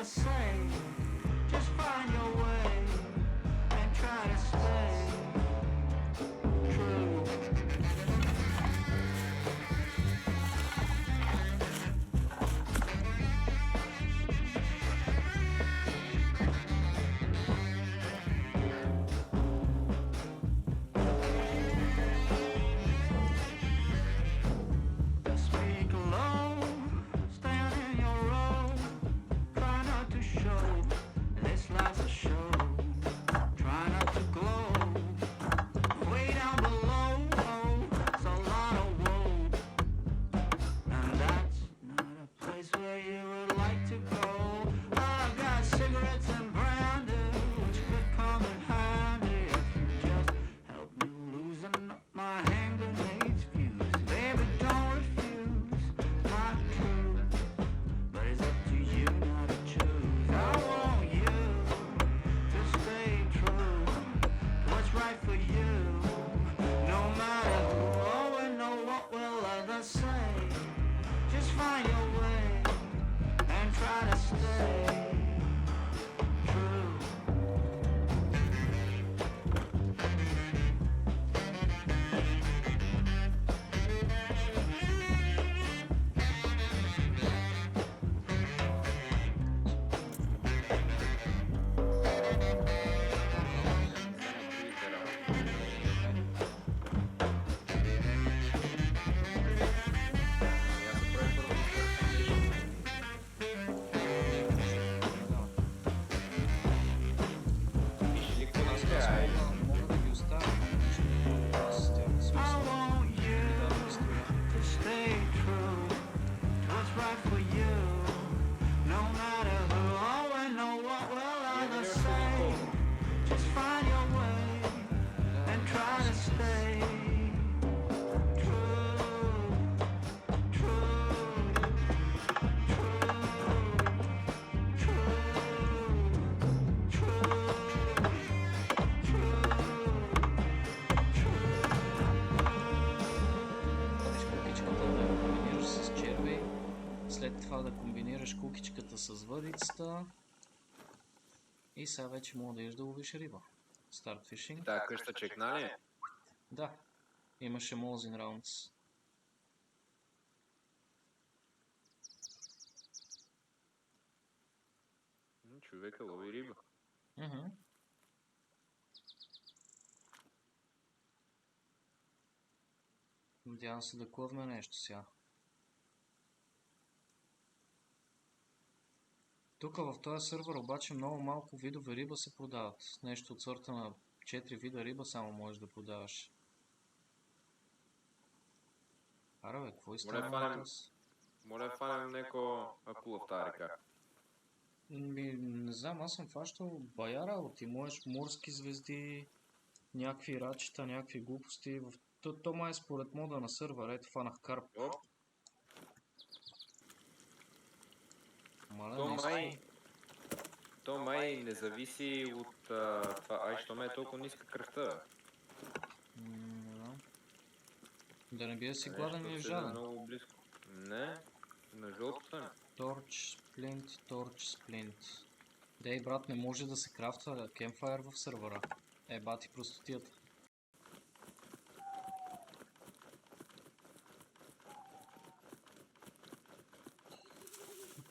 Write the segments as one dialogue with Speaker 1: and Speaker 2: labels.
Speaker 1: say, just find your way and try to stay true. Speak low, stand in your row. Try not to show this life's a show. Try not to glow. Way down below, it's a lot of woe. And that's not a place where you would like to go. I've got cigarettes and brandy, which could come in handy if you just help me loosen up my hand grenades fuse. Baby, don't refuse my truth, but it's up to you now to choose. I want you to stay true to what's right for you, no matter who or know what will others say. Just find your way and try to stay true.
Speaker 2: Мога да ги оставя. С тях
Speaker 1: I
Speaker 2: смисъл.
Speaker 1: want you
Speaker 2: Да, наистина.
Speaker 1: to stay true to what's right for you, no matter who or know what will others say. Just find your way and try to stay true, true,
Speaker 2: Ходиш кукичката да я комбинираш с червей, след това да комбинираш кукичката с въдицата и сега вече мога да идеш да ловиш риба. Start fishing.
Speaker 3: Тая къща чекна ли?
Speaker 2: Да, имаше Molzin Rounds.
Speaker 3: Човека лови риба.
Speaker 2: Мгм. Надявам се да клъвне нещо сега. Тук в този сървър обаче много малко видове риба се продават. Нещо от сорта на 4 вида риба само можеш да продаваш. Аре бе, какво
Speaker 3: Моля,
Speaker 2: изстава
Speaker 3: фанем.
Speaker 2: на таз?
Speaker 3: Моля да фанем неко акула в тази река.
Speaker 2: Не знам, аз съм фащал бая работи. Можеш морски звезди, някакви рачета, някакви глупости. То май е според мода на сървър. Ето фанах карп.
Speaker 3: О,
Speaker 2: Мале,
Speaker 3: то
Speaker 2: наистина.
Speaker 3: май... То май не зависи от това. Ай, що ме е толкова ниска кръвта, бе?
Speaker 2: Не знам. Да не бия си
Speaker 3: Нещо
Speaker 2: гладен или
Speaker 3: седа
Speaker 2: жаден.
Speaker 3: много близко. Не, на жълто съм.
Speaker 2: Торч, сплинт. Дей, брат, не може да се крафтва кемфайр в сървъра. Бати простотията.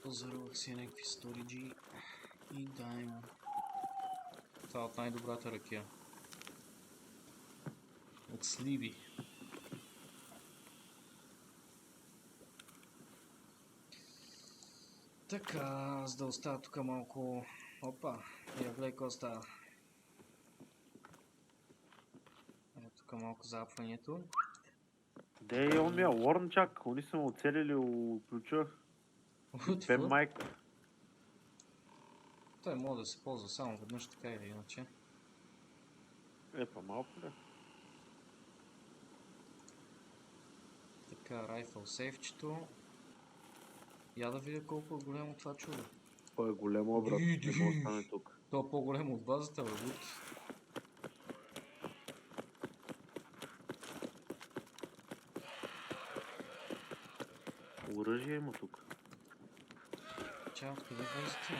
Speaker 2: Пазарувах си някакви сториджи и дай му. Това е от най-добрата ракия. От сливи. Така, за да оставя тук малко... Опа, я гледай какво става. Ето тук малко запването.
Speaker 4: Дей, он ми е Уорн чак, они са му оцелили у ключа. Пем майк.
Speaker 2: Той може да се ползва само веднъж така или иначе.
Speaker 4: Па малко ли?
Speaker 2: Така, райфъл сейфчето. Я да видя колко е големо това чудо.
Speaker 4: Той е голямо, брат. Не може да стане тук.
Speaker 2: То е по-големо от базата, бе, Луки.
Speaker 4: Оръжие има тук.
Speaker 2: Чао, откъде влизате?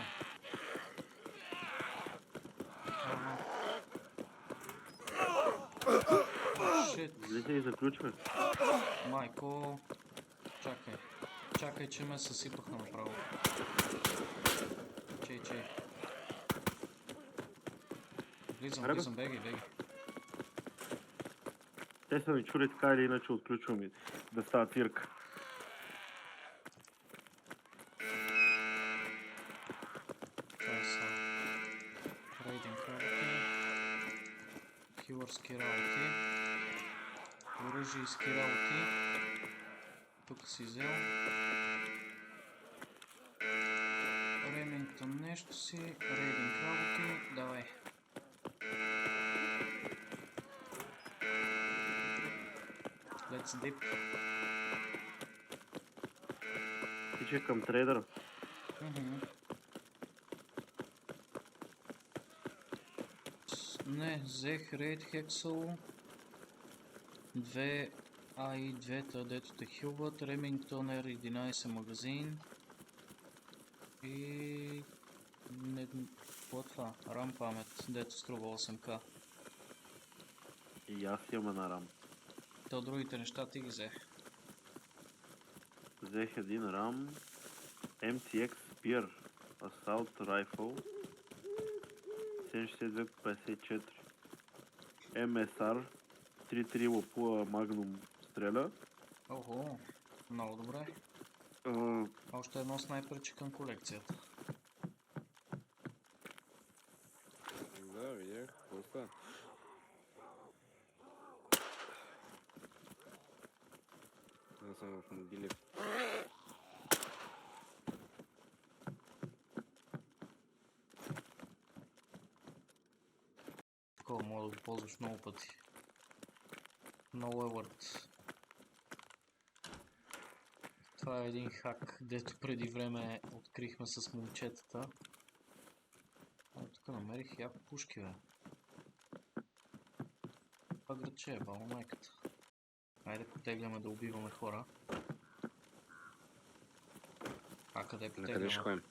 Speaker 2: Shit.
Speaker 4: Влизай и заключвай.
Speaker 2: Майко. Чакай. Чакай, че ме съсипаха направо. Чей. Влизам, беги.
Speaker 4: Те са ми чули така или иначе отключвам и да става цирка.
Speaker 2: Това са рейдинг работи, хилърски работи, оръжийски работи. Тук си взел. Ремингтън нещо си, рейдинг работи, давай. Let's dip.
Speaker 4: Тичай към трейдера.
Speaker 2: Не, взех рейд хексъл. 2 АИ, 2-та, дето те хилват, Ремингтон R11 магазин и... какво е това? Рам памет, дето струва 8К.
Speaker 4: И аз имам една рам.
Speaker 2: То другите неща ти ги взех.
Speaker 4: Взех един рам. MTX Spear Assault Rifle 762-54 MSR 3-3 лапула Magnum стреля.
Speaker 2: Охо, много добре. Още едно снайперче към колекцията.
Speaker 3: Да, видях. Какво става? Аз съм в мобилив.
Speaker 2: Такова мога да го ползваш много пъти. Много е върт. Това е един хак, дето преди време открихме с момчетата. Тук намерих яко пушки, бе. Това градче е, баба майката. Айде потегляме да убиваме хора. А къде потегляме?
Speaker 3: Накъде ще ходим?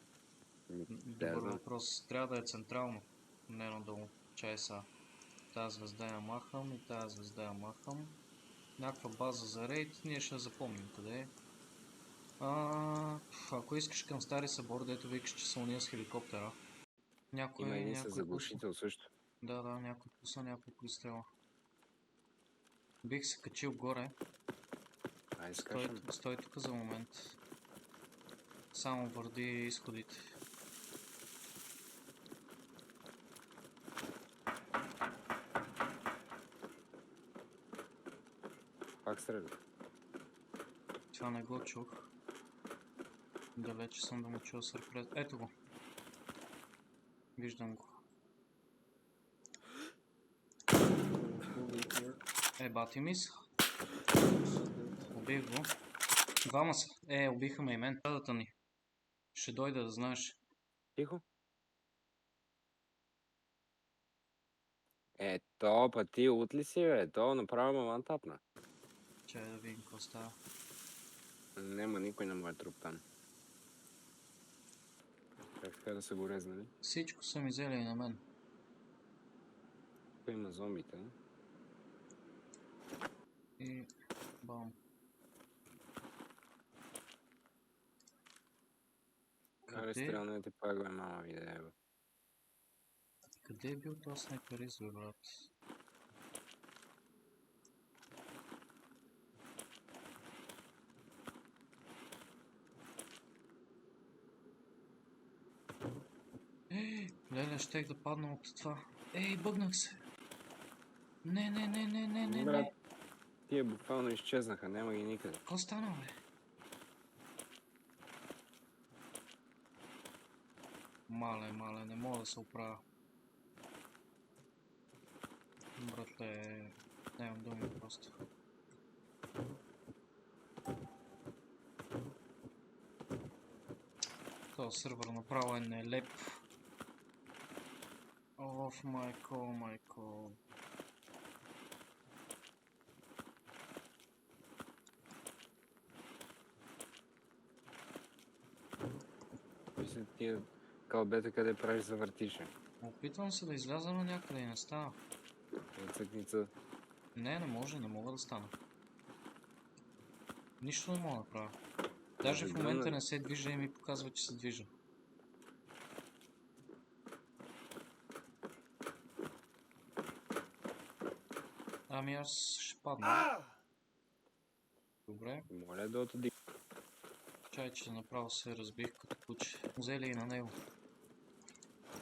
Speaker 2: Добър въпрос. Трябва да е централно. Не надолу. Чай са. Тази звезда я махам и тази звезда я махам. Някаква база за рейд. Ние ще запомним къде е. Ако искаш към Стари събор, дето викаш, че са уния с хеликоптера.
Speaker 3: Има един с заглушител също.
Speaker 2: Да, някой пусна, някой пристрела. Бих се качил горе.
Speaker 3: Ай, скачам.
Speaker 2: Стой тук за момент. Само върди изходите.
Speaker 3: Пак стреля.
Speaker 2: Това не го чух. Далече съм да му чуя сърпрез. Ето го. Виждам го. Бати мис. Убих го. Двама са. Убиха ме и мен. Тадата ни. Ще дойда да знаеш.
Speaker 3: Тихо. То па ти от ли си, бе? То направо ме вантапна.
Speaker 2: Чай да видим какво става.
Speaker 3: Нема никой на моя труп там. Как така да са го резнали?
Speaker 2: Всичко са ми взели и на мен.
Speaker 3: Тук има зомбите.
Speaker 2: И... бам.
Speaker 3: Аре, стрелнете пак, бе, мама ви да е, бе.
Speaker 2: Къде е бил този снайперист, бе, брат? Леле, щех да падна от това. Бъгнах се! Не.
Speaker 3: Брат, тия буквално изчезнаха, няма ги никъде.
Speaker 2: Какво стана, бе? Мале, не мога да се оправя. Братле, нямам думи просто. Този сървър направо е нелеп. Оф, майко.
Speaker 3: Мисля, тия кълбета къде правиш завъртише.
Speaker 2: Опитвам се да изляза на някъде и не става.
Speaker 3: Цъкница.
Speaker 2: Не може, не мога да стана. Нищо не мога да направя. Даже в момента не се движа и ми показва, че се движа. Ами аз ще падна. Добре.
Speaker 3: Моля да отиди.
Speaker 2: Чай, че направо се разбих като куче. Взели и на него.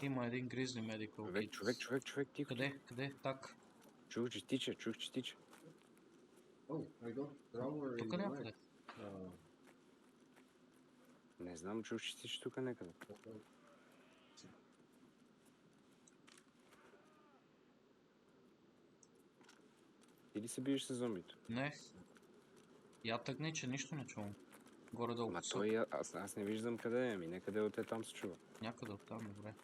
Speaker 2: Има един гризли медикал кит.
Speaker 3: Човек, тихо.
Speaker 2: Къде? Так.
Speaker 3: Чух, че тича.
Speaker 2: Тук някъде.
Speaker 3: Не знам, чух, че тича тук някъде. Ти ли се биеш с зомбито?
Speaker 2: Не. Я тъгни, че нищо не чувам. Горе-долу.
Speaker 3: Ма той, аз не виждам къде е, някъде от там се чува.
Speaker 2: Някъде оттам, добре.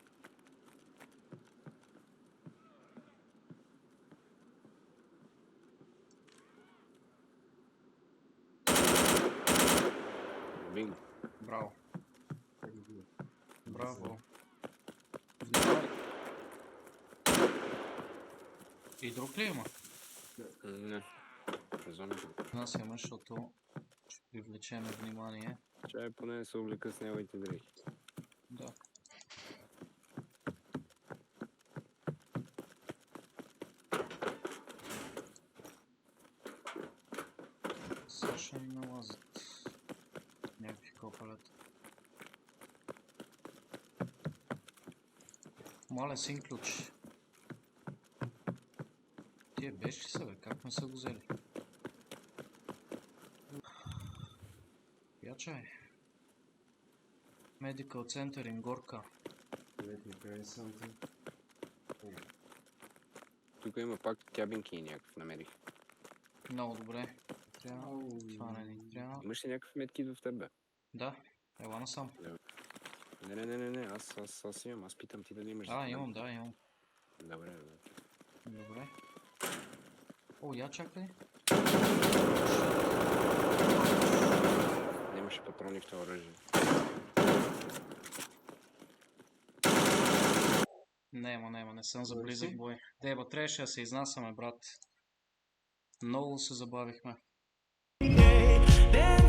Speaker 3: Бинго.
Speaker 2: Браво. Браво. Внимавай. И друг ли има?
Speaker 3: Не. Зомбито.
Speaker 2: Нас има, защото ще привлечем внимание.
Speaker 3: Чай поне се облека с неговите дрехи.
Speaker 2: Да. Сега ще ми налазят някакви копалета. Моля, син ключ. Тие беше са, бе, как ме са го взели? Я чай. Medical Center in Горка.
Speaker 3: Тук има пак кабинки някакъв намерих.
Speaker 2: Много добре. Трябва. Това не ни трябва.
Speaker 3: Имаш ли някакъв медкит в тебе?
Speaker 2: Да, ела насам.
Speaker 3: Не, аз имам, аз питам ти дали имаш.
Speaker 2: Имам.
Speaker 3: Добре.
Speaker 2: Добре. О, я чакай.
Speaker 3: Нямаше патрони в това оръжие.
Speaker 2: Не съм за близък бой. Деба, трябваше да се изнасяме, брат. Много се забавихме.
Speaker 1: Yeah.